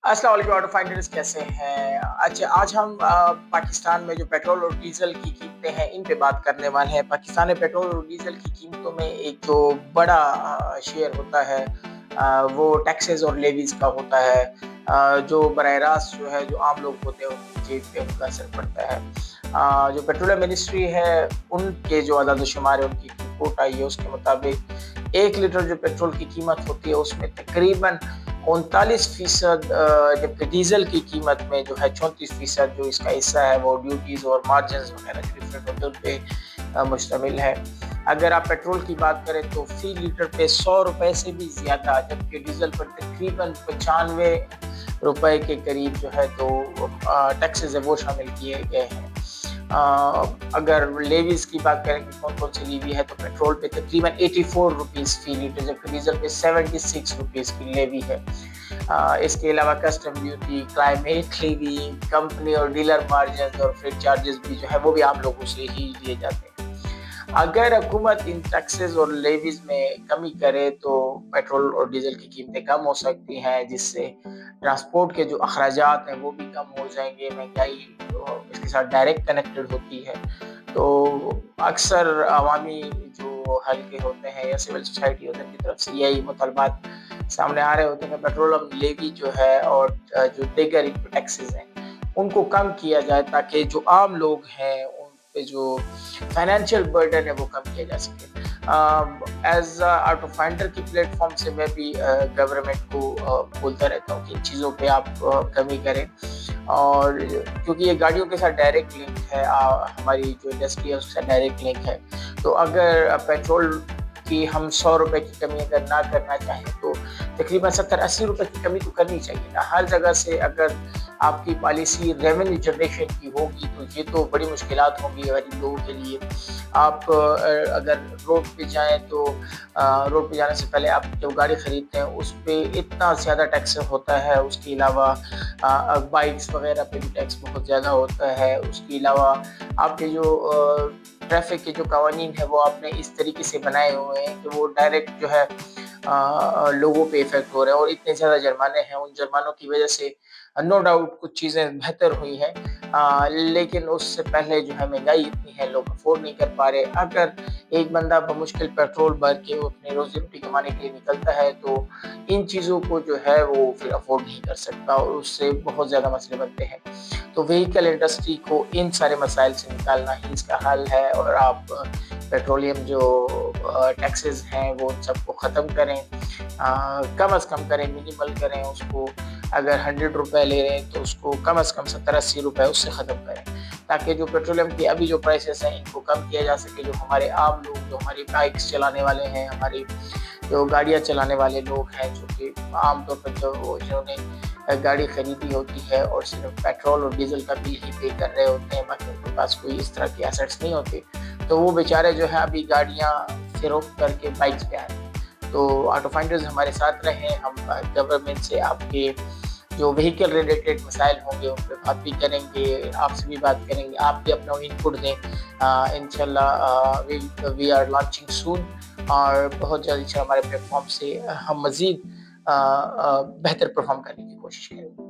अस्सलाम वालेकुम auto finders, कैसे हैं? अच्छा, आज हम पाकिस्तान में जो पेट्रोल और डीज़ल की कीमतें हैं, इन पे बात करने वाले हैं। पाकिस्तान में पेट्रोल और डीज़ल की कीमतों में एक जो बड़ा शेयर होता है, वो टैक्सेस और लेवीज़ का होता है, जो बराह रास्त जो है, जो आम लोग होते हैं, उनकी जेब पे उनका असर पड़ता है। जो पेट्रोलियम मिनिस्ट्री है, उनके जो अदाद-ओ-शुमार है, उनकी रिपोर्ट आई है, उसके मुताबिक 1 लीटर जो पेट्रोल की कीमत होती है, उसमें तकरीबन 39% जबकि डीज़ल की कीमत में जो है 34% जो इसका हिस्सा है, वो ड्यूटीज़ और मार्जिन्स वगैरह जो डिफरेंट होते हैं उन पे मुश्तमिल है। अगर आप पेट्रोल की बात करें तो फ़ी लीटर पे ₹100 से भी ज़्यादा, जबकि डीज़ल पर तकरीबन 95 रुपए के करीब जो है तो टैक्सेस है वो शामिल किए गए हैं। अगर लेवीज़ की बात करें कि कौन-कौन सी लेवी है, तो पेट्रोल पे तकरीबन ₹84 फ़ी लीटर, जबकि डीज़ल पे ₹76 की लेवी है। इसके अलावा custom duty, climate levy, company और डीलर मार्जिन और फ्रेट चार्जेस भी जो है वो भी आम लोगों से ही लिए जाते हैं। अगर हुकूमत इन टैक्सेस और लेवीज में कमी करे तो पेट्रोल और डीजल की कीमतें कम हो सकती हैं, जिससे ट्रांसपोर्ट के जो अखराजात हैं वो भी कम हो जाएंगे। महंगाई इसके साथ डायरेक्ट कनेक्टेड होती है, तो अक्सर अवामी जो हल्के होते हैं या सिविल सोसाइटी होते हैं, उनकी तरफ से यही मुतालबात सामने आ रहे होते हैं कि पेट्रोलियम लेवी जो है और जो दीगर टैक्सेस हैं उनको कम किया जाए, ताकि जो आम लोग हैं उन पे जो फाइनेंशियल बर्डन है वो कम किया जा सके। एज ऑटो फाइंडर की प्लेटफॉर्म से मैं भी गवर्नमेंट को बोलता रहता हूँ कि इन चीज़ों पे आप कमी करें, और क्योंकि ये गाड़ियों के साथ डायरेक्ट लिंक है, हमारी जो इंडस्ट्री है उसके साथ डायरेक्ट लिंक है। तो अगर पेट्रोल कि हम ₹100 की कमी अगर ना करना चाहें तो तकरीबन 70-80 रुपए की कमी तो करनी चाहिए ना। हर जगह से अगर आपकी पॉलिसी रेवेन्यू जनरेशन की होगी तो ये तो बड़ी मुश्किलात होंगी गरीब लोगों के लिए। आप अगर रोड पे जाएँ तो रोड पे जाने से पहले आप जो गाड़ी खरीदते हैं उस पे इतना ज़्यादा टैक्स होता है। उसके अलावा बाइक्स वगैरह पे भी टैक्स बहुत ज़्यादा होता है। उसके अलावा आपके जो ट्रैफिक के जो कवानीन है वो आपने इस तरीके से बनाए हुए हैं कि वो डायरेक्ट जो है लोगों पे इफेक्ट हो रहे हैं, और इतने ज़्यादा जुर्माने हैं। उन जुर्मानों की वजह से नो डाउट कुछ चीज़ें बेहतर हुई हैं, लेकिन उससे पहले जो है महंगाई इतनी है, लोग अफोर्ड नहीं कर पा रहे। अगर एक बंदा बमुश्किल पेट्रोल भर के वो अपनी रोजी रोटी कमाने के लिए निकलता है तो इन चीज़ों को जो है वो फिर अफोर्ड नहीं कर सकता, और उससे बहुत ज़्यादा मसले बनते हैं। तो व्हीकल इंडस्ट्री को इन सारे मसाइल से निकालना ही इसका हल है, और आप पेट्रोलियम जो टैक्सेस हैं वो उन सबको ख़त्म करें, कम से कम करें, मिनिमल करें उसको। अगर ₹100 ले रहे हैं तो उसको कम से कम 70-80 रुपए उससे ख़त्म करें, ताकि जो पेट्रोलियम की अभी जो प्राइसेस हैं इनको कम किया जा सके। जो हमारे आम लोग, जो हमारी बाइक्स चलाने वाले हैं, हमारी जो गाड़ियाँ चलाने वाले लोग हैं, जो कि आम तौर पर जिन्होंने गाड़ी खरीदी होती है और सिर्फ पेट्रोल और डीजल का बिल ही पे कर रहे होते हैं, बाकी उनके पास कोई इस तरह के एसेट्स नहीं होते, तो वो बेचारे जो है अभी गाड़ियाँ फ़रोख्त करके बाइक्स पे आए हैं। तो ऑटो फाइंडर्स हमारे साथ रहें, हम गवर्नमेंट से आपके जो व्हीकल रिलेटेड मसाइल होंगे उन पे बात भी करेंगे, आपसे भी बात करेंगे, आप भी अपना इनपुट दें। इंशाल्लाह वी आर लॉन्चिंग सून, और बहुत जल्द इंशाल्लाह हमारे प्लेटफॉर्म से हम मज़ीद बेहतर परफॉर्म करने की कोशिश करेंगे।